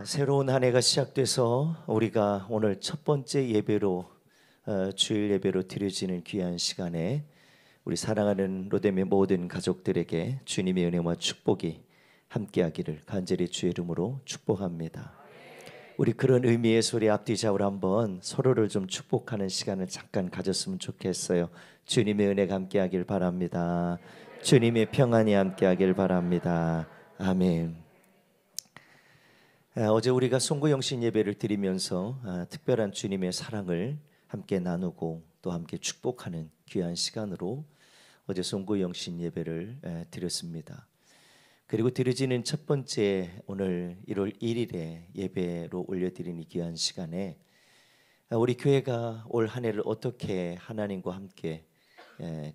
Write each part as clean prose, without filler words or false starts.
새로운 한 해가 시작돼서 우리가 오늘 첫 번째 예배로 주일 예배로 드려지는 귀한 시간에 우리 사랑하는 로뎀의 모든 가족들에게 주님의 은혜와 축복이 함께하기를 간절히 주의 이름으로 축복합니다. 우리 그런 의미의 소리 앞뒤 좌우로 한번 서로를 좀 축복하는 시간을 잠깐 가졌으면 좋겠어요. 주님의 은혜가 함께하길 바랍니다. 주님의 평안이 함께하길 바랍니다. 아멘. 어제 우리가 송구영신 예배를 드리면서 특별한 주님의 사랑을 함께 나누고 또 함께 축복하는 귀한 시간으로 어제 송구영신 예배를 드렸습니다. 그리고 드려지는 첫 번째 오늘 1월 1일에 예배로 올려드린 이 귀한 시간에 우리 교회가 올 한 해를 어떻게 하나님과 함께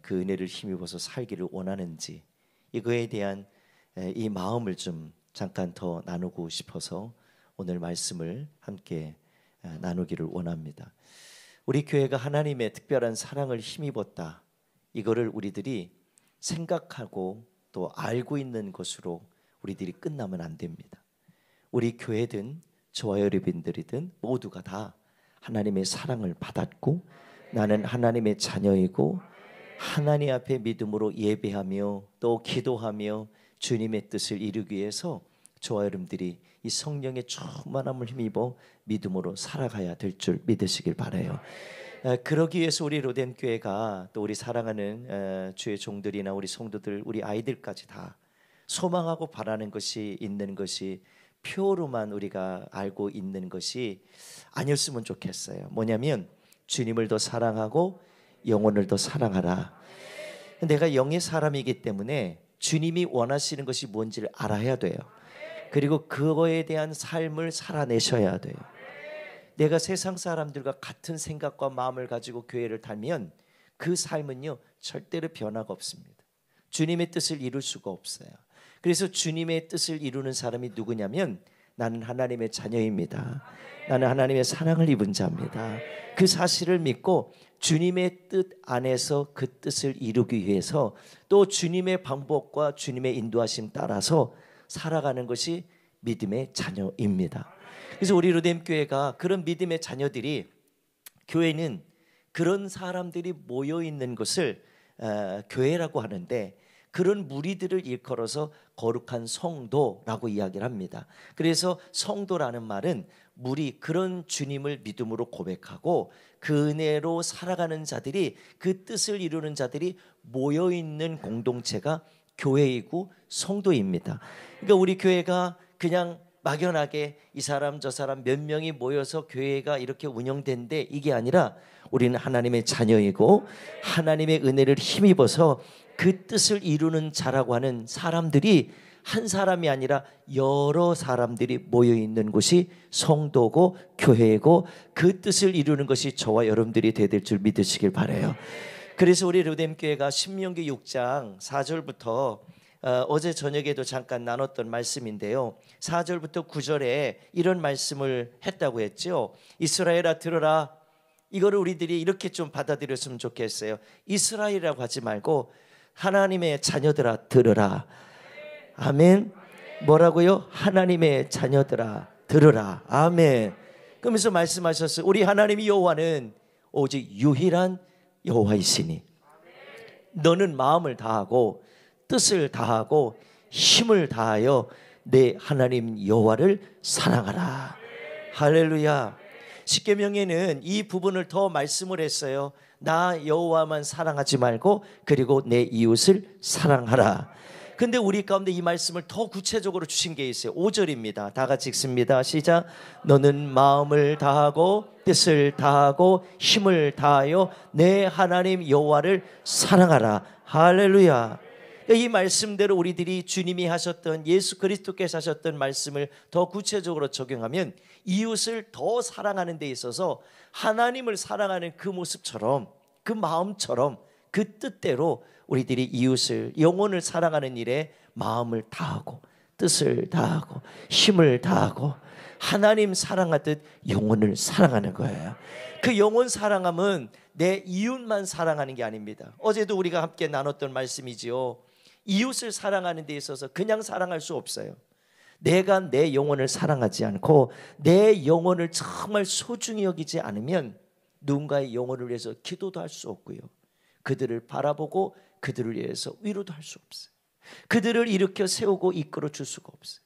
그 은혜를 힘입어서 살기를 원하는지 이거에 대한 이 마음을 좀 잠깐 더 나누고 싶어서 오늘 말씀을 함께 나누기를 원합니다. 우리 교회가 하나님의 특별한 사랑을 힘입었다. 이거를 우리들이 생각하고 또 알고 있는 것으로 우리들이 끝나면 안 됩니다. 우리 교회든 저와 여러분들이든 모두가 다 하나님의 사랑을 받았고 나는 하나님의 자녀이고 하나님 앞에 믿음으로 예배하며 또 기도하며 주님의 뜻을 이루기 위해서 저와 여러분들이 이 성령의 충만함을 힘입어 믿음으로 살아가야 될 줄 믿으시길 바라요. 그러기 위해서 우리 로뎀 교회가 또 우리 사랑하는 주의 종들이나 우리 성도들, 우리 아이들까지 다 소망하고 바라는 것이 있는 것이 표로만 우리가 알고 있는 것이 아니었으면 좋겠어요. 뭐냐면 주님을 더 사랑하고 영혼을 더 사랑하라. 내가 영의 사람이기 때문에 주님이 원하시는 것이 뭔지를 알아야 돼요. 그리고 그거에 대한 삶을 살아내셔야 돼요. 내가 세상 사람들과 같은 생각과 마음을 가지고 교회를 다니면 그 삶은요 절대로 변화가 없습니다. 주님의 뜻을 이룰 수가 없어요. 그래서 주님의 뜻을 이루는 사람이 누구냐면 나는 하나님의 자녀입니다. 나는 하나님의 사랑을 입은 자입니다. 그 사실을 믿고 주님의 뜻 안에서 그 뜻을 이루기 위해서 또 주님의 방법과 주님의 인도하심 따라서 살아가는 것이 믿음의 자녀입니다. 그래서 우리 로뎀 교회가 그런 믿음의 자녀들이 교회는 그런 사람들이 모여 있는 것을 교회라고 하는데 그런 무리들을 일컬어서 거룩한 성도라고 이야기를 합니다. 그래서 성도라는 말은 무리, 그런 주님을 믿음으로 고백하고 그 은혜로 살아가는 자들이 그 뜻을 이루는 자들이 모여 있는 공동체가 교회이고 성도입니다. 그러니까 우리 교회가 그냥 막연하게 이 사람 저 사람 몇 명이 모여서 교회가 이렇게 운영된데 이게 아니라 우리는 하나님의 자녀이고 하나님의 은혜를 힘입어서 그 뜻을 이루는 자라고 하는 사람들이 한 사람이 아니라 여러 사람들이 모여 있는 곳이 성도고 교회고 그 뜻을 이루는 것이 저와 여러분들이 되야 될 줄 믿으시길 바라요. 그래서 우리 로뎀 교회가 신명기 6장 4절부터 어제 저녁에도 잠깐 나눴던 말씀인데요. 4절부터 9절에 이런 말씀을 했다고 했죠. 이스라엘아 들어라. 이거를 우리들이 이렇게 좀 받아들였으면 좋겠어요. 이스라엘이라고 하지 말고 하나님의 자녀들아 들으라. 아멘. 뭐라고요? 하나님의 자녀들아 들으라. 아멘. 그러면서 말씀하셨어요. 우리 하나님 여호와는 오직 유일한 여호와이시니 너는 마음을 다하고 뜻을 다하고 힘을 다하여 내 하나님 여호와를 사랑하라. 할렐루야. 십계명에는 이 부분을 더 말씀을 했어요. 나 여호와만 사랑하지 말고 그리고 내 이웃을 사랑하라. 근데 우리 가운데 이 말씀을 더 구체적으로 주신 게 있어요. 5절입니다. 다 같이 읽습니다. 시작. 너는 마음을 다하고 뜻을 다하고 힘을 다하여 내 하나님 여호와를 사랑하라. 할렐루야. 이 말씀대로 우리들이 주님이 하셨던 예수 그리스도께서 하셨던 말씀을 더 구체적으로 적용하면 이웃을 더 사랑하는 데 있어서 하나님을 사랑하는 그 모습처럼 그 마음처럼 그 뜻대로 우리들이 이웃을 영혼을 사랑하는 일에 마음을 다하고 뜻을 다하고 힘을 다하고 하나님 사랑하듯 영혼을 사랑하는 거예요. 그 영혼 사랑함은 내 이웃만 사랑하는 게 아닙니다. 어제도 우리가 함께 나눴던 말씀이지요. 이웃을 사랑하는 데 있어서 그냥 사랑할 수 없어요. 내가 내 영혼을 사랑하지 않고 내 영혼을 정말 소중히 여기지 않으면 누군가의 영혼을 위해서 기도도 할 수 없고요, 그들을 바라보고 그들을 위해서 위로도 할 수 없어요. 그들을 일으켜 세우고 이끌어 줄 수가 없어요.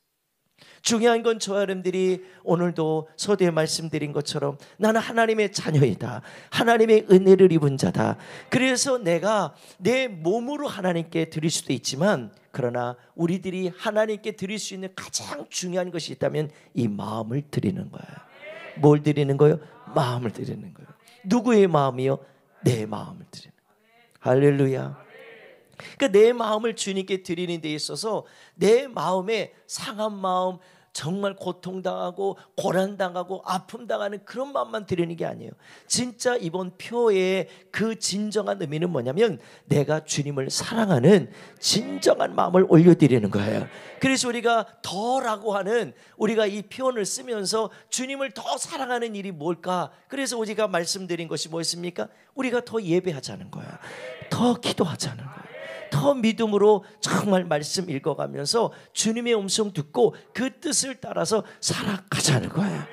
중요한 건 저와 여러분들이 오늘도 서두에 말씀드린 것처럼 나는 하나님의 자녀이다, 하나님의 은혜를 입은 자다. 그래서 내가 내 몸으로 하나님께 드릴 수도 있지만, 그러나 우리들이 하나님께 드릴 수 있는 가장 중요한 것이 있다면 이 마음을 드리는 거예요. 뭘 드리는 거예요? 마음을 드리는 거예요. 누구의 마음이요? 내 마음을 드리는 거예요. 할렐루야. 그러니까 내 마음을 주님께 드리는 데 있어서 내 마음에 상한 마음, 정말 고통당하고 고난당하고 아픔당하는 그런 마음만 드리는 게 아니에요. 진짜 이번 표의 그 진정한 의미는 뭐냐면 내가 주님을 사랑하는 진정한 마음을 올려드리는 거예요. 그래서 우리가 더라고 하는, 우리가 이 표현을 쓰면서 주님을 더 사랑하는 일이 뭘까? 그래서 우리가 말씀드린 것이 뭐였습니까? 우리가 더 예배하자는 거야, 더 기도하자는 거야, 더 믿음으로 정말 말씀 읽어가면서 주님의 음성 듣고 그 뜻을 따라서 살아가자는 거예요.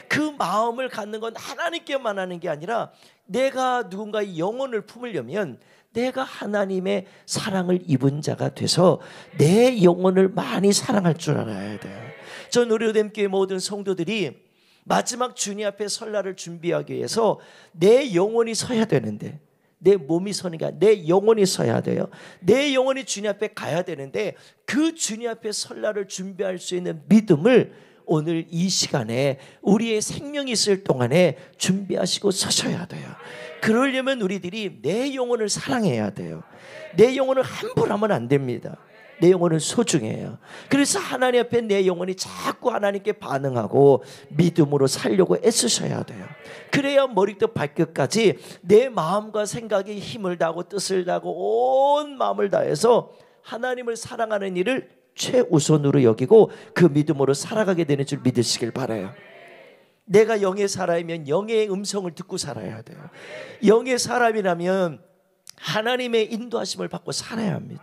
그 마음을 갖는 건 하나님께만 하는 게 아니라 내가 누군가의 영혼을 품으려면 내가 하나님의 사랑을 입은 자가 돼서 내 영혼을 많이 사랑할 줄 알아야 돼요. 저 누리호됨교회 모든 성도들이 마지막 주님 앞에 설날을 준비하기 위해서 내 영혼이 서야 되는데, 내 몸이 서는 게 아니라 내 영혼이 서야 돼요. 내 영혼이 주님 앞에 가야 되는데 그 주님 앞에 설날을 준비할 수 있는 믿음을 오늘 이 시간에 우리의 생명이 있을 동안에 준비하시고 서셔야 돼요. 그러려면 우리들이 내 영혼을 사랑해야 돼요. 내 영혼을 함부로 하면 안 됩니다. 내 영혼은 소중해요. 그래서 하나님 앞에 내 영혼이 자꾸 하나님께 반응하고 믿음으로 살려고 애쓰셔야 돼요. 그래야 머리부터 발끝까지 내 마음과 생각에 힘을 다하고 뜻을 다하고 온 마음을 다해서 하나님을 사랑하는 일을 최우선으로 여기고 그 믿음으로 살아가게 되는 줄 믿으시길 바라요. 내가 영의 사람이면 영의 음성을 듣고 살아야 돼요. 영의 사람이라면 하나님의 인도하심을 받고 살아야 합니다.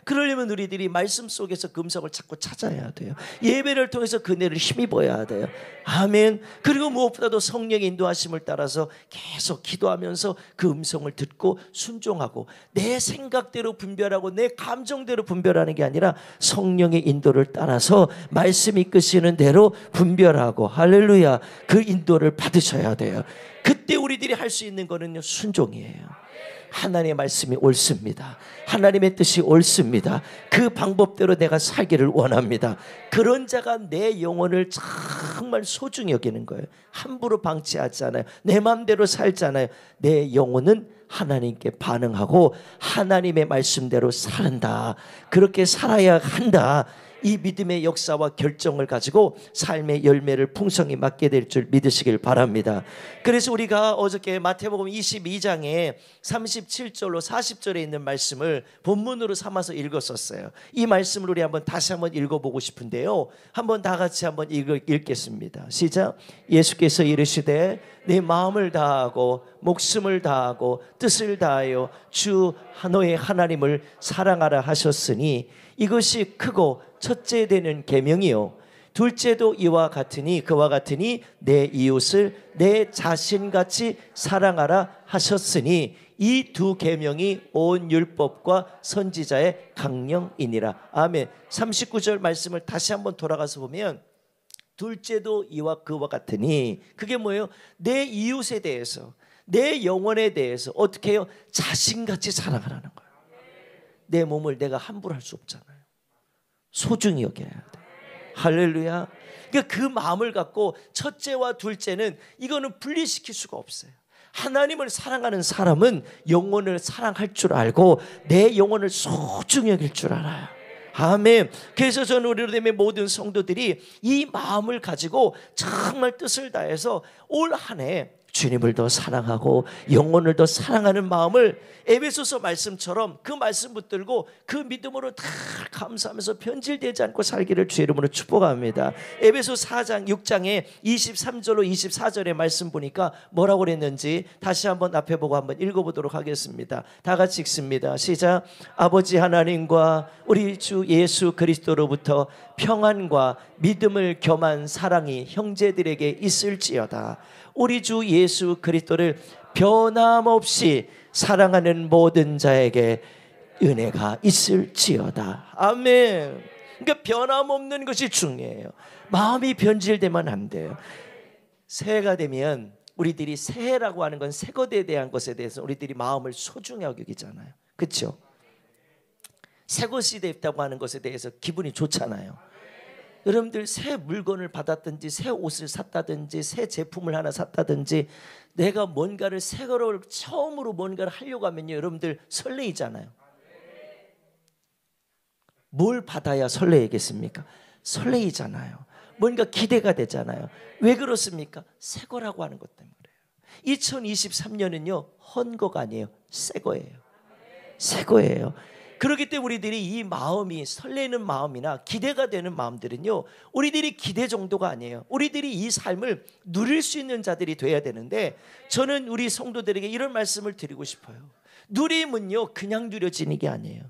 그러려면 우리들이 말씀 속에서 그 음성을 자꾸 찾아야 돼요. 예배를 통해서 그네를 힘입어야 돼요. 아멘. 그리고 무엇보다도 성령의 인도하심을 따라서 계속 기도하면서 그 음성을 듣고 순종하고, 내 생각대로 분별하고 내 감정대로 분별하는 게 아니라 성령의 인도를 따라서 말씀이 이끄시는 대로 분별하고, 할렐루야, 그 인도를 받으셔야 돼요. 그때 우리들이 할 수 있는 거는요, 순종이에요. 하나님의 말씀이 옳습니다. 하나님의 뜻이 옳습니다. 그 방법대로 내가 살기를 원합니다. 그런 자가 내 영혼을 정말 소중히 여기는 거예요. 함부로 방치하지 않아요. 내 마음대로 살지 않아요. 내 영혼은 하나님께 반응하고 하나님의 말씀대로 산다. 그렇게 살아야 한다. 이 믿음의 역사와 결정을 가지고 삶의 열매를 풍성히 맞게 될 줄 믿으시길 바랍니다. 그래서 우리가 어저께 마태복음 22장에 37절로 40절에 있는 말씀을 본문으로 삼아서 읽었었어요. 이 말씀을 우리 다시 한번 읽어보고 싶은데요, 한번 다 같이 한번 읽겠습니다. 시작. 예수께서 이르시되 내 마음을 다하고 목숨을 다하고 뜻을 다하여 주 너의 하나님을 사랑하라 하셨으니 이것이 크고 첫째 되는 계명이요 둘째도 이와 같으니 그와 같으니 내 이웃을 내 자신같이 사랑하라 하셨으니 이 두 계명이 온 율법과 선지자의 강령이니라. 아멘. 39절 말씀을 다시 한번 돌아가서 보면 둘째도 이와 그와 같으니, 그게 뭐예요? 내 이웃에 대해서, 내 영혼에 대해서 어떻게 해요? 자신같이 사랑하라는 거예요. 내 몸을 내가 함부로 할 수 없잖아요. 소중히 여겨야 돼. 할렐루야. 그러니까 그 마음을 갖고 첫째와 둘째는 이거는 분리시킬 수가 없어요. 하나님을 사랑하는 사람은 영혼을 사랑할 줄 알고 내 영혼을 소중히 여길 줄 알아요. 아멘. 그래서 저는 우리 로뎀의 모든 성도들이 이 마음을 가지고 정말 뜻을 다해서 올 한 해 주님을 더 사랑하고 영혼을 더 사랑하는 마음을 에베소서 말씀처럼 그 말씀 붙들고 그 믿음으로 다 감사하면서 변질되지 않고 살기를 주의 이름으로 축복합니다. 에베소 4장 6장에 23절로 24절의 말씀 보니까 뭐라고 그랬는지 다시 한번 앞에 보고 한번 읽어보도록 하겠습니다. 다 같이 읽습니다. 시작. 아버지 하나님과 우리 주 예수 그리스도로부터 평안과 믿음을 겸한 사랑이 형제들에게 있을지어다. 우리 주 예수 그리스도를 변함없이 사랑하는 모든 자에게 은혜가 있을지어다. 아멘. 그러니까 변함없는 것이 중요해요. 마음이 변질되면 안 돼요. 새해가 되면 우리들이 새해라고 하는 건 새 것에 대한 것에 대해서 우리들이 마음을 소중하게 여기잖아요. 그렇죠? 새 것이 됐다고 하는 것에 대해서 기분이 좋잖아요. 여러분들 새 물건을 받았든지 새 옷을 샀다든지 새 제품을 하나 샀다든지 내가 뭔가를 새 거를 처음으로 뭔가를 하려고 하면요, 여러분들 설레이잖아요. 뭘 받아야 설레이겠습니까? 설레이잖아요. 뭔가 기대가 되잖아요. 왜 그렇습니까? 새 거라고 하는 것 때문에 그래요. 2023년은요 헌거가 아니에요. 새 거예요. 새 거예요. 그렇기 때문에 우리들이 이 마음이 설레는 마음이나 기대가 되는 마음들은요, 우리들이 기대 정도가 아니에요. 우리들이 이 삶을 누릴 수 있는 자들이 돼야 되는데, 저는 우리 성도들에게 이런 말씀을 드리고 싶어요. 누림은요 그냥 누려지는 게 아니에요.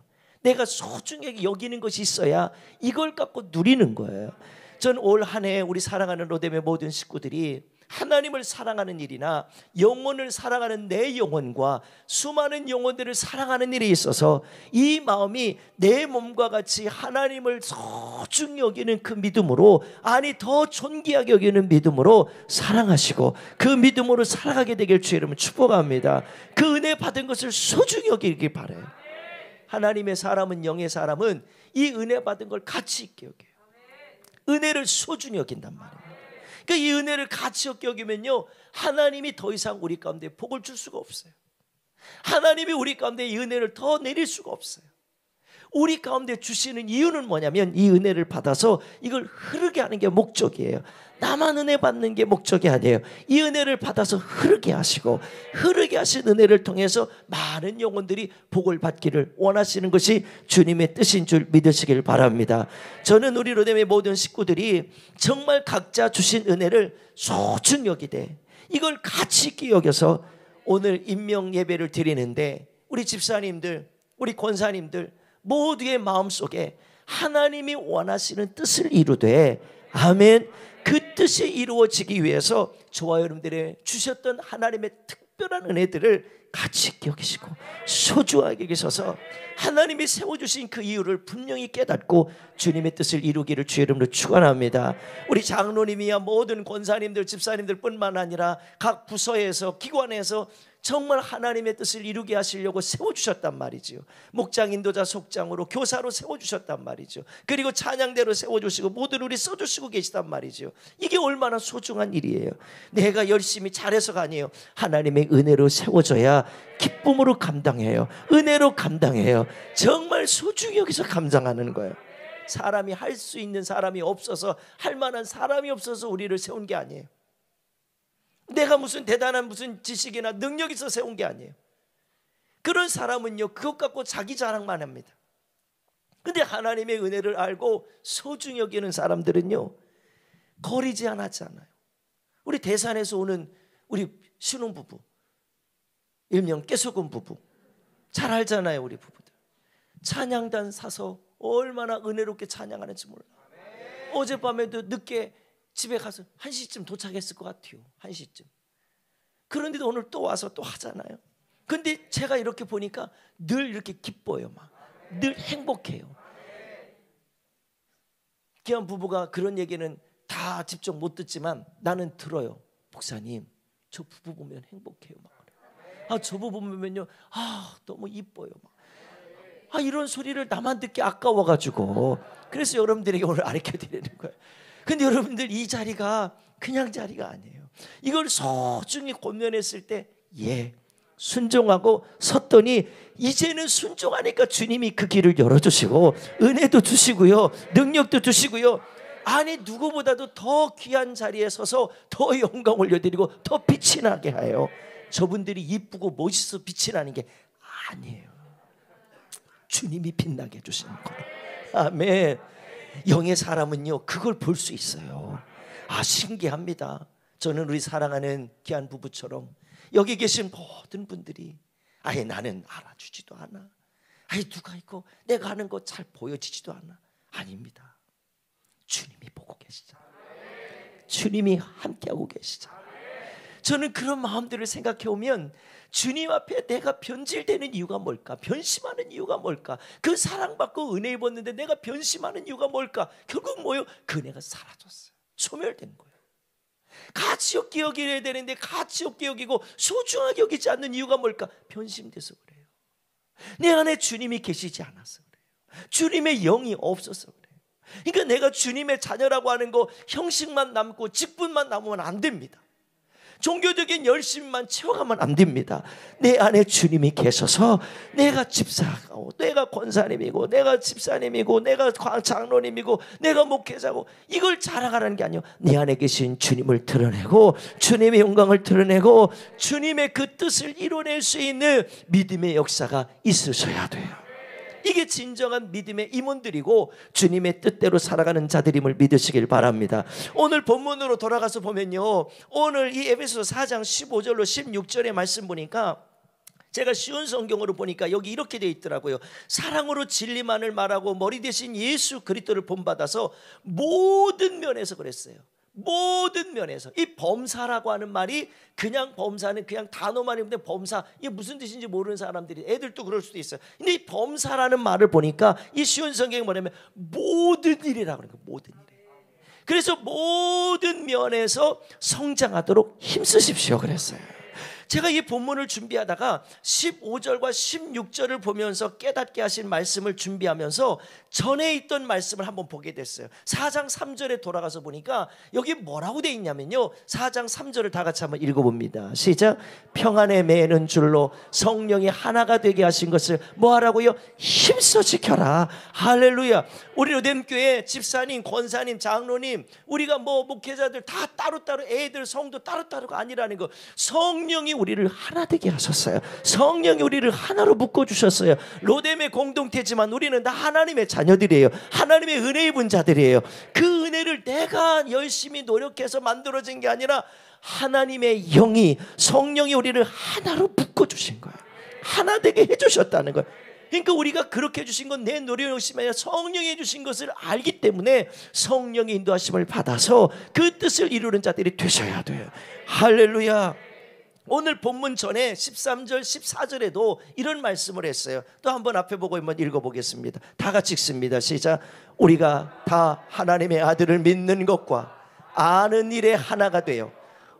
내가 소중하게 여기는 것이 있어야 이걸 갖고 누리는 거예요. 전 올 한 해 우리 사랑하는 로뎀의 모든 식구들이 하나님을 사랑하는 일이나 영혼을 사랑하는 내 영혼과 수많은 영혼들을 사랑하는 일에 있어서 이 마음이 내 몸과 같이 하나님을 소중히 여기는 그 믿음으로, 아니 더 존귀하게 여기는 믿음으로 사랑하시고 그 믿음으로 살아가게 되길 주의 이름으로 축복합니다. 그 은혜 받은 것을 소중히 여기길 바라요. 하나님의 사람은, 영의 사람은 이 은혜 받은 걸 가치 있게 여겨요. 은혜를 소중히 여긴단 말이에요. 그러니까 이 은혜를 가치 있게 여기면요, 하나님이 더 이상 우리 가운데 복을 줄 수가 없어요. 하나님이 우리 가운데 이 은혜를 더 내릴 수가 없어요. 우리 가운데 주시는 이유는 뭐냐면 이 은혜를 받아서 이걸 흐르게 하는 게 목적이에요. 나만 은혜 받는 게 목적이 아니에요. 이 은혜를 받아서 흐르게 하시고, 흐르게 하신 은혜를 통해서 많은 영혼들이 복을 받기를 원하시는 것이 주님의 뜻인 줄 믿으시길 바랍니다. 저는 우리 로뎀의 모든 식구들이 정말 각자 주신 은혜를 소중히 여기되 이걸 가치 있게 여겨서 오늘 임명 예배를 드리는데, 우리 집사님들, 우리 권사님들 모두의 마음속에 하나님이 원하시는 뜻을 이루되, 아멘, 그 뜻이 이루어지기 위해서 저와 여러분들의 주셨던 하나님의 특별한 은혜들을 가치 있게 여기시고 소중하게 여기셔서 하나님이 세워주신 그 이유를 분명히 깨닫고 주님의 뜻을 이루기를 주의 이름으로 축원합니다. 우리 장로님이야 모든 권사님들, 집사님들 뿐만 아니라 각 부서에서, 기관에서 정말 하나님의 뜻을 이루게 하시려고 세워주셨단 말이죠. 목장, 인도자, 속장으로, 교사로 세워주셨단 말이죠. 그리고 찬양대로 세워주시고 모든 우리 써주시고 계시단 말이죠. 이게 얼마나 소중한 일이에요. 내가 열심히 잘해서가 아니에요. 하나님의 은혜로 세워져야 기쁨으로 감당해요. 은혜로 감당해요. 정말 소중히 여기서 감당하는 거예요. 사람이 할 수 있는 사람이 없어서, 할 만한 사람이 없어서 우리를 세운 게 아니에요. 내가 무슨 대단한 무슨 지식이나 능력이 있어 세운 게 아니에요. 그런 사람은요 그것 갖고 자기 자랑만 합니다. 근데 하나님의 은혜를 알고 소중히 여기는 사람들은요 거리지 않았잖아요. 우리 대산에서 오는 우리 신혼부부, 일명 깨소금 부부 잘 알잖아요. 우리 부부들 찬양단 사서 얼마나 은혜롭게 찬양하는지 몰라. 어젯밤에도 늦게 집에 가서 1시쯤 도착했을 것 같아요. 1시쯤. 그런데도 오늘 또 와서 또 하잖아요. 근데 제가 이렇게 보니까 늘 이렇게 기뻐요. 막 늘 행복해요. 귀한 부부가 그런 얘기는 다 직접 못 듣지만 나는 들어요. 목사님, 저 부부 보면 행복해요. 막 그래요. 저 부부 보면요, 너무 이뻐요. 막 이런 소리를 나만 듣기 아까워가지고 그래서 여러분들에게 오늘 가르쳐드리는 거예요. 근데 여러분들 이 자리가 그냥 자리가 아니에요. 이걸 소중히 고면했을 때 순종하고 섰더니 이제는 순종하니까 주님이 그 길을 열어주시고 은혜도 주시고요, 능력도 주시고요. 아니 누구보다도 더 귀한 자리에 서서 더 영광 올려드리고 더 빛이 나게 하여 저분들이 이쁘고 멋있어 빛이 나는 게 아니에요. 주님이 빛나게 해주시는 거예요. 아멘. 영의 사람은요 그걸 볼 수 있어요. 신기합니다. 저는 우리 사랑하는 귀한 부부처럼 여기 계신 모든 분들이 나는 알아주지도 않아, 누가 있고 내가 하는 거 잘 보여지지도 않아. 아닙니다. 주님이 보고 계시잖아요. 주님이 함께하고 계시잖아요. 저는 그런 마음들을 생각해 오면 주님 앞에 내가 변질되는 이유가 뭘까? 변심하는 이유가 뭘까? 그 사랑받고 은혜 입었는데 내가 변심하는 이유가 뭘까? 결국 뭐예요? 그 은혜가 사라졌어요. 소멸된 거예요. 가치 없게 여겨야 되는데 가치 없게 여기고 소중하게 여기지 않는 이유가 뭘까? 변심돼서 그래요. 내 안에 주님이 계시지 않아서 그래요. 주님의 영이 없어서 그래요. 그러니까 내가 주님의 자녀라고 하는 거 형식만 남고 직분만 남으면 안 됩니다. 종교적인 열심만 채워가면 안 됩니다. 내 안에 주님이 계셔서 내가 집사고 내가 권사님이고 내가 집사님이고 내가 장로님이고 내가 목회자고 이걸 자랑하라는 게 아니에요. 내 안에 계신 주님을 드러내고 주님의 영광을 드러내고 주님의 그 뜻을 이뤄낼 수 있는 믿음의 역사가 있으셔야 돼요. 이게 진정한 믿음의 임원들이고 주님의 뜻대로 살아가는 자들임을 믿으시길 바랍니다. 오늘 본문으로 돌아가서 보면요, 오늘 이 에베소서 4장 15절로 16절의 말씀 보니까 제가 쉬운 성경으로 보니까 여기 이렇게 되어 있더라고요. 사랑으로 진리만을 말하고 머리 대신 예수 그리스도를 본받아서 모든 면에서 그랬어요. 모든 면에서. 이 범사라고 하는 말이 그냥 범사는 그냥 단어만 있는데 범사 이게 무슨 뜻인지 모르는 사람들이 애들도 그럴 수도 있어요. 근데 이 범사라는 말을 보니까 이 쉬운 성경이 뭐냐면 모든 일이라고 그러는 거예요. 모든 일. 그래서 모든 면에서 성장하도록 힘쓰십시오 그랬어요. 제가 이 본문을 준비하다가 15절과 16절을 보면서 깨닫게 하신 말씀을 준비하면서 전에 있던 말씀을 한번 보게 됐어요. 4장 3절에 돌아가서 보니까 여기 뭐라고 되어 있냐면요, 4장 3절을 다 같이 한번 읽어봅니다. 시작. 평안에 매는 줄로 성령이 하나가 되게 하신 것을 뭐하라고요? 힘써 지켜라. 할렐루야. 우리 로뎀교회 집사님, 권사님, 장로님, 우리가 뭐 목회자들 다 따로따로, 애들 성도 따로따로가 아니라는 거. 성령이 우리를 하나 되게 하셨어요. 성령이 우리를 하나로 묶어주셨어요. 로뎀의 공동체지만 우리는 다 하나님의 자녀들이에요. 하나님의 은혜 입은 자들이에요. 그 은혜를 내가 열심히 노력해서 만들어진 게 아니라 하나님의 영이, 성령이 우리를 하나로 묶어주신 거예요. 하나 되게 해주셨다는 거예요. 그러니까 우리가 그렇게 해주신 건 내 노력 열심이 아니라 성령이 해주신 것을 알기 때문에 성령의 인도하심을 받아서 그 뜻을 이루는 자들이 되셔야 돼요. 할렐루야. 오늘 본문 전에 13절 14절에도 이런 말씀을 했어요. 또 한번 앞에 보고 한번 읽어보겠습니다. 다 같이 읽습니다. 시작. 우리가 다 하나님의 아들을 믿는 것과 아는 일에 하나가 되어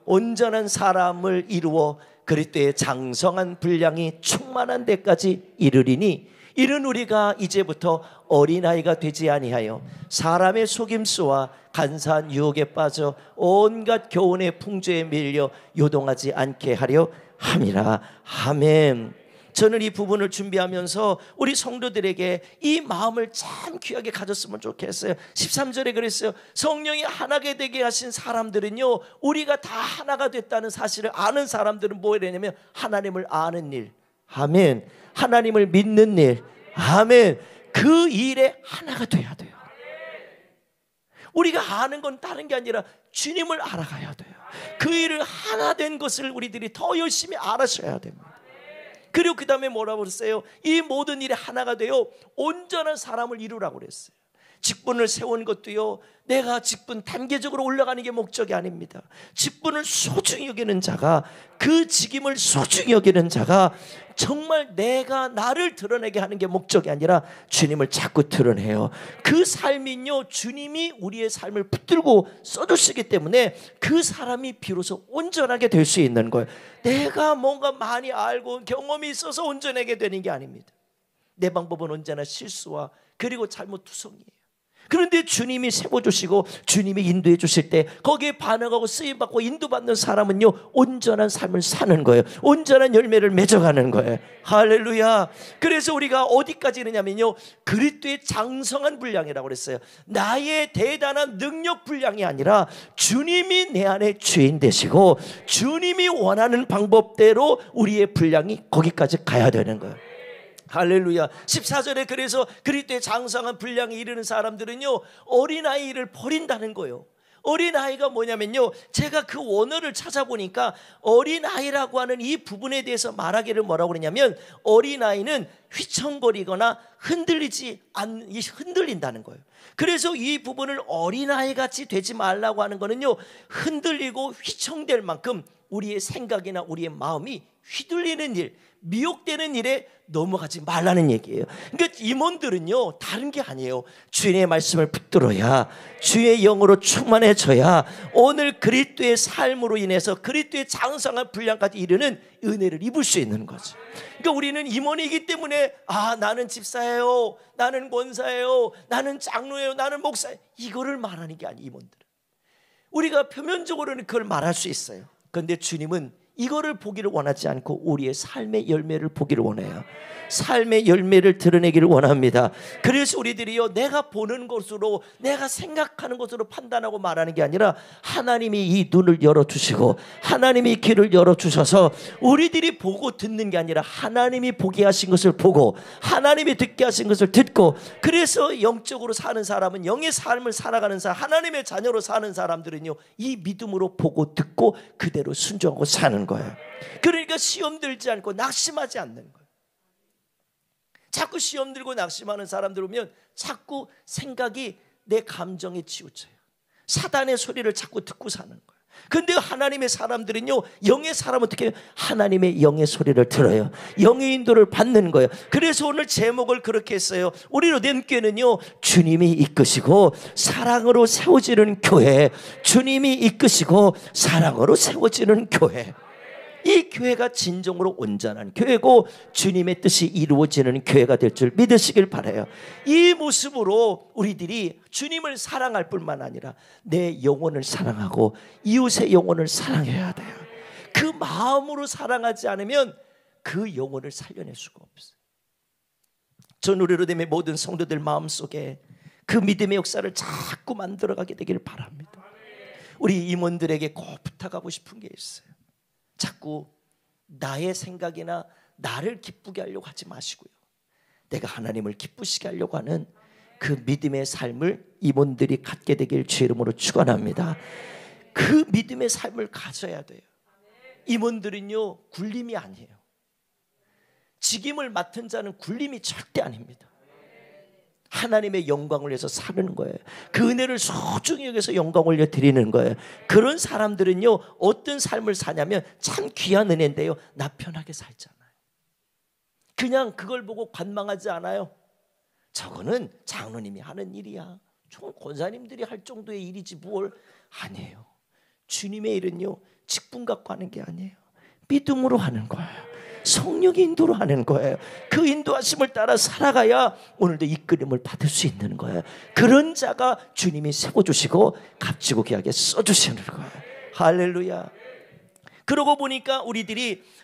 온전한 사람을 이루어 그리스도의 장성한 분량이 충만한 데까지 이르리니 이른 우리가 이제부터 어린아이가 되지 아니하여 사람의 속임수와 간사한 유혹에 빠져 온갖 교훈의 풍조에 밀려 요동하지 않게 하려 함이라. 아멘. 저는 이 부분을 준비하면서 우리 성도들에게 이 마음을 참 귀하게 가졌으면 좋겠어요. 13절에 그랬어요. 성령이 하나가 되게 하신 사람들은요, 우리가 다 하나가 됐다는 사실을 아는 사람들은 뭐 이러냐면 하나님을 아는 일, 아멘. 하나님을 믿는 일, 아멘. 그 일에 하나가 돼야 돼요. 우리가 아는 건 다른 게 아니라 주님을 알아가야 돼요. 그 일을 하나 된 것을 우리들이 더 열심히 알아셔야 됩니다. 그리고 그 다음에 뭐라고 그랬어요? 이 모든 일에 하나가 되어 온전한 사람을 이루라고 그랬어요. 직분을 세운 것도요, 내가 직분 단계적으로 올라가는 게 목적이 아닙니다. 직분을 소중히 여기는 자가, 그 직임을 소중히 여기는 자가 정말 내가 나를 드러내게 하는 게 목적이 아니라 주님을 자꾸 드러내요. 그 삶은요, 주님이 우리의 삶을 붙들고 써주시기 때문에 그 사람이 비로소 온전하게 될 수 있는 거예요. 내가 뭔가 많이 알고 경험이 있어서 온전하게 되는 게 아닙니다. 내 방법은 언제나 실수와 그리고 잘못투성이에요. 그런데 주님이 세워주시고 주님이 인도해 주실 때 거기에 반응하고 쓰임받고 인도받는 사람은요, 온전한 삶을 사는 거예요. 온전한 열매를 맺어가는 거예요. 할렐루야. 그래서 우리가 어디까지 이르냐면요, 그리스도의 장성한 분량이라고 그랬어요. 나의 대단한 능력 분량이 아니라 주님이 내 안에 주인 되시고 주님이 원하는 방법대로 우리의 분량이 거기까지 가야 되는 거예요. 할렐루야. 14절에 그래서 그리스도의 장성한 분량에 이르는 사람들은요, 어린아이를 버린다는 거예요. 어린아이가 뭐냐면요, 제가 그 원어를 찾아보니까 어린아이라고 하는 이 부분에 대해서 말하기를 뭐라고 그러냐면 어린아이는 휘청거리거나 흔들린다는 거예요. 그래서 이 부분을 어린아이같이 되지 말라고 하는 거는요, 흔들리고 휘청될 만큼 우리의 생각이나 우리의 마음이 휘둘리는 일, 미혹되는 일에 넘어가지 말라는 얘기예요. 그러니까 임원들은요, 다른 게 아니에요. 주의 말씀을 붙들어야, 주의 영으로 충만해져야 오늘 그리스도의 삶으로 인해서 그리스도의 장성한 분량까지 이르는 은혜를 입을 수 있는 거죠. 그러니까 우리는 임원이기 때문에 나는 집사예요, 나는 권사예요, 나는 장로예요, 나는 목사예요, 이거를 말하는 게 아니에요. 임원들은 우리가 표면적으로는 그걸 말할 수 있어요. 그런데 주님은 이거를 보기를 원하지 않고 우리의 삶의 열매를 보기를 원해요. 삶의 열매를 드러내기를 원합니다. 그래서 우리들이요, 내가 보는 것으로, 내가 생각하는 것으로 판단하고 말하는 게 아니라 하나님이 이 눈을 열어주시고 하나님이 귀를 열어주셔서 우리들이 보고 듣는 게 아니라 하나님이 보게 하신 것을 보고 하나님이 듣게 하신 것을 듣고, 그래서 영적으로 사는 사람은, 영의 삶을 살아가는 사람, 하나님의 자녀로 사는 사람들은요, 이 믿음으로 보고 듣고 그대로 순종하고 사는 거예요. 그러니까 시험 들지 않고 낙심하지 않는 거예요. 자꾸 시험 들고 낙심하는 사람들 보면 자꾸 생각이 내 감정에 치우쳐요. 사단의 소리를 자꾸 듣고 사는 거예요. 그런데 하나님의 사람들은요, 영의 사람은 어떻게 해요? 하나님의 영의 소리를 들어요. 영의 인도를 받는 거예요. 그래서 오늘 제목을 그렇게 했어요. 우리 로뎀교회는요, 주님이 이끄시고 사랑으로 세워지는 교회, 주님이 이끄시고 사랑으로 세워지는 교회. 이 교회가 진정으로 온전한 교회고 주님의 뜻이 이루어지는 교회가 될 줄 믿으시길 바라요. 이 모습으로 우리들이 주님을 사랑할 뿐만 아니라 내 영혼을 사랑하고 이웃의 영혼을 사랑해야 돼요. 그 마음으로 사랑하지 않으면 그 영혼을 살려낼 수가 없어요. 전 우리 로뎀의 모든 성도들 마음속에 그 믿음의 역사를 자꾸 만들어가게 되기를 바랍니다. 우리 임원들에게 꼭 부탁하고 싶은 게 있어요. 자꾸 나의 생각이나 나를 기쁘게 하려고 하지 마시고요, 내가 하나님을 기쁘시게 하려고 하는 그 믿음의 삶을 임원들이 갖게 되길 주의 이름으로 축원합니다. 그 믿음의 삶을 가져야 돼요. 임원들은요, 굴림이 아니에요. 직임을 맡은 자는 굴림이 절대 아닙니다. 하나님의 영광을 위해서 사는 거예요. 그 은혜를 소중히 여기서 영광 올려 드리는 거예요. 그런 사람들은요, 어떤 삶을 사냐면 참 귀한 은혜인데요, 나 편하게 살잖아요. 그냥 그걸 보고 관망하지 않아요. 저거는 장로님이 하는 일이야, 권사님들이 할 정도의 일이지 뭘. 아니에요. 주님의 일은요, 직분 갖고 하는 게 아니에요. 믿음으로 하는 거예요. 성령의 인도로 하는 거예요. 그 인도하심을 따라 살아가야 오늘도 이끌림을 받을 수 있는 거예요. 그런 자가 주님이 세워주시고 값지고 귀하게 써주시는 거예요. 할렐루야. 그러고 보니까 우리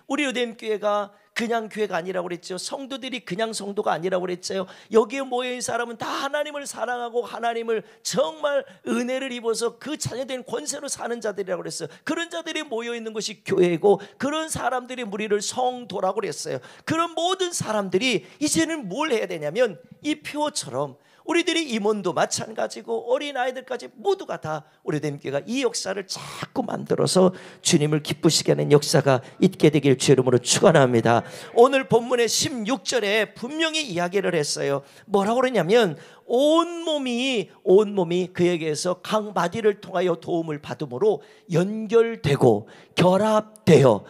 로뎀교회가 그냥 교회가 아니라고 그랬죠. 성도들이 그냥 성도가 아니라고 그랬죠. 여기에 모여있는 사람은 다 하나님을 사랑하고 하나님을 정말 은혜를 입어서 그 자녀된 권세로 사는 자들이라고 그랬어요. 그런 자들이 모여있는 것이 교회고, 그런 사람들이 무리를 성도라고 그랬어요. 그런 모든 사람들이 이제는 뭘 해야 되냐면, 이 표처럼 우리들이 임원도 마찬가지고 어린아이들까지 모두가 다 우리 로뎀교회가 이 역사를 자꾸 만들어서 주님을 기쁘시게 하는 역사가 있게 되길 주의 이름으로 축원합니다. 오늘 본문의 16절에 분명히 이야기를 했어요. 뭐라고 그러냐면 온몸이 그에게서 각 마디를 통하여 도움을 받음으로 연결되고 결합되어,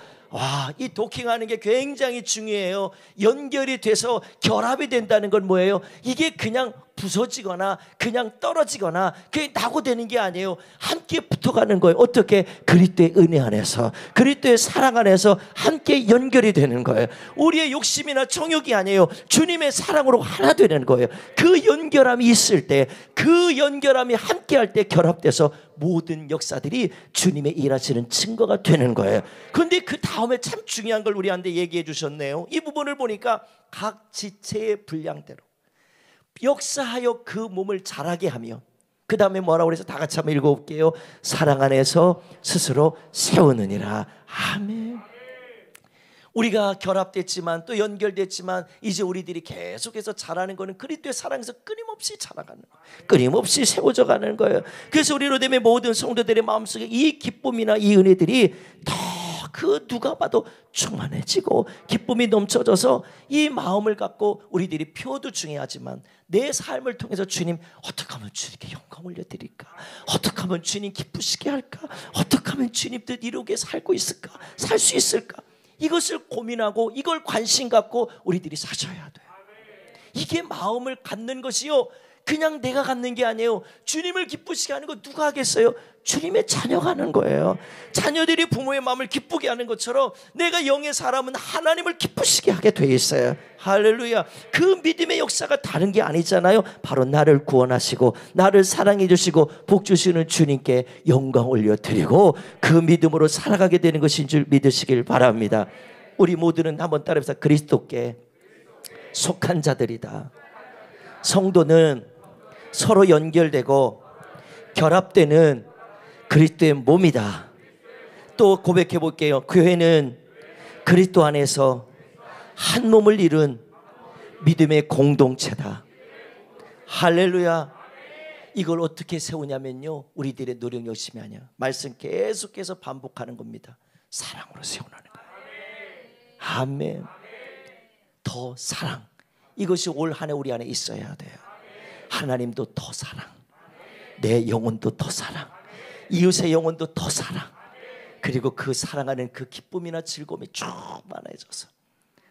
이 도킹하는 게 굉장히 중요해요. 연결이 돼서 결합이 된다는 건 뭐예요? 이게 그냥 부서지거나 그냥 떨어지거나 그게 낙오되는 게 아니에요. 함께 붙어가는 거예요. 어떻게? 그리스도의 은혜 안에서, 그리스도의 사랑 안에서 함께 연결이 되는 거예요. 우리의 욕심이나 정욕이 아니에요. 주님의 사랑으로 하나 되는 거예요. 그 연결함이 있을 때, 그 연결함이 함께 할 때 결합돼서 모든 역사들이 주님의 일하시는 증거가 되는 거예요. 그런데 그 다음에 참 중요한 걸 우리한테 얘기해 주셨네요. 이 부분을 보니까 각 지체의 분량대로 역사하여 그 몸을 자라게 하며, 그 다음에 뭐라고 그래서 다 같이 한번 읽어볼게요. 사랑 안에서 스스로 세우느니라. 아멘. 우리가 결합됐지만 또 연결됐지만 이제 우리들이 계속해서 자라는 거는 그리스도의 사랑에서 끊임없이 자라가는 거예요. 끊임없이 세워져 가는 거예요. 그래서 우리 로뎀의 모든 성도들의 마음속에 이 기쁨이나 이 은혜들이 더 그 누가 봐도 충만해지고 기쁨이 넘쳐져서 이 마음을 갖고 우리들이 표도 중요하지만 내 삶을 통해서 주님 어떻게 하면 주님께 영광 올려드릴까, 어떻게 하면 주님 기쁘시게 할까, 어떻게 하면 주님 뜻 이루게 살고 있을까, 살 수 있을까, 이것을 고민하고 이걸 관심 갖고 우리들이 사셔야 돼요. 이게 마음을 갖는 것이요, 그냥 내가 갖는 게 아니에요. 주님을 기쁘시게 하는 거 누가 하겠어요? 주님의 자녀가 하는 거예요. 자녀들이 부모의 마음을 기쁘게 하는 것처럼 내가 영의 사람은 하나님을 기쁘시게 하게 돼 있어요. 할렐루야. 그 믿음의 역사가 다른 게 아니잖아요. 바로 나를 구원하시고 나를 사랑해 주시고 복 주시는 주님께 영광 올려드리고 그 믿음으로 살아가게 되는 것인 줄 믿으시길 바랍니다. 우리 모두는 한번 따라해서 그리스도께 속한 자들이다. 성도는 서로 연결되고 결합되는 그리스도의 몸이다. 또 고백해 볼게요. 교회는 그리스도 안에서 한 몸을 이룬 믿음의 공동체다. 할렐루야. 이걸 어떻게 세우냐면요, 우리들의 노력 열심히 하냐, 말씀 계속해서 반복하는 겁니다. 사랑으로 세우라는 거예요. 아멘. 더 사랑, 이것이 올 한 해 우리 안에 있어야 돼요. 하나님도 더 사랑, 내 영혼도 더 사랑, 이웃의 영혼도 더 사랑, 그리고 그 사랑하는 그 기쁨이나 즐거움이 충만해져서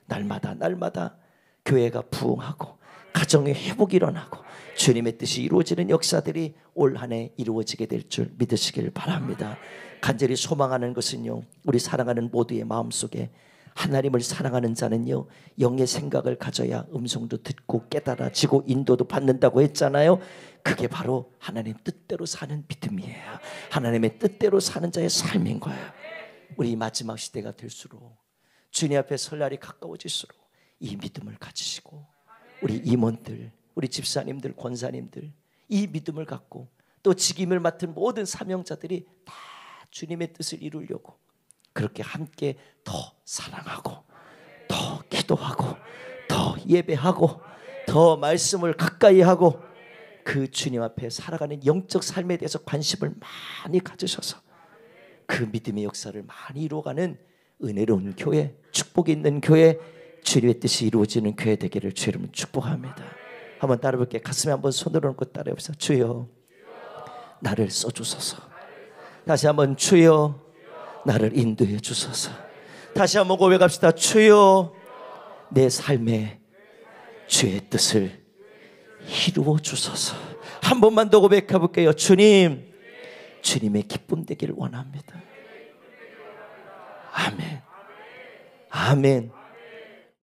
날마다 교회가 부흥하고 가정의 회복이 일어나고 주님의 뜻이 이루어지는 역사들이 올 한 해 이루어지게 될 줄 믿으시길 바랍니다. 간절히 소망하는 것은요, 우리 사랑하는 모두의 마음속에 하나님을 사랑하는 자는요, 영의 생각을 가져야 음성도 듣고 깨달아지고 인도도 받는다고 했잖아요. 그게 바로 하나님 뜻대로 사는 믿음이에요. 하나님의 뜻대로 사는 자의 삶인 거예요. 우리 마지막 시대가 될수록, 주님 앞에 설 날이 가까워질수록 이 믿음을 가지시고 우리 임원들, 우리 집사님들, 권사님들 이 믿음을 갖고 또 직임을 맡은 모든 사명자들이 다 주님의 뜻을 이루려고 그렇게 함께 더 사랑하고 더 기도하고 더 예배하고 더 말씀을 가까이 하고 그 주님 앞에 살아가는 영적 삶에 대해서 관심을 많이 가지셔서 그 믿음의 역사를 많이 이루어가는 은혜로운 교회, 축복이 있는 교회, 주님의 뜻이 이루어지는 교회 되기를 주 이름으로 축복합니다. 한번 따라볼게요. 가슴에 한번 손을 얹고 따라해보세요. 주여 나를 써주소서. 다시 한번 주여 나를 인도해 주소서. 다시 한번 고백합시다. 주여 내 삶에 주의 뜻을 이루어 주소서. 한 번만 더 고백해 볼게요. 주님, 주님의 기쁨 되기를 원합니다. 아멘. 아멘.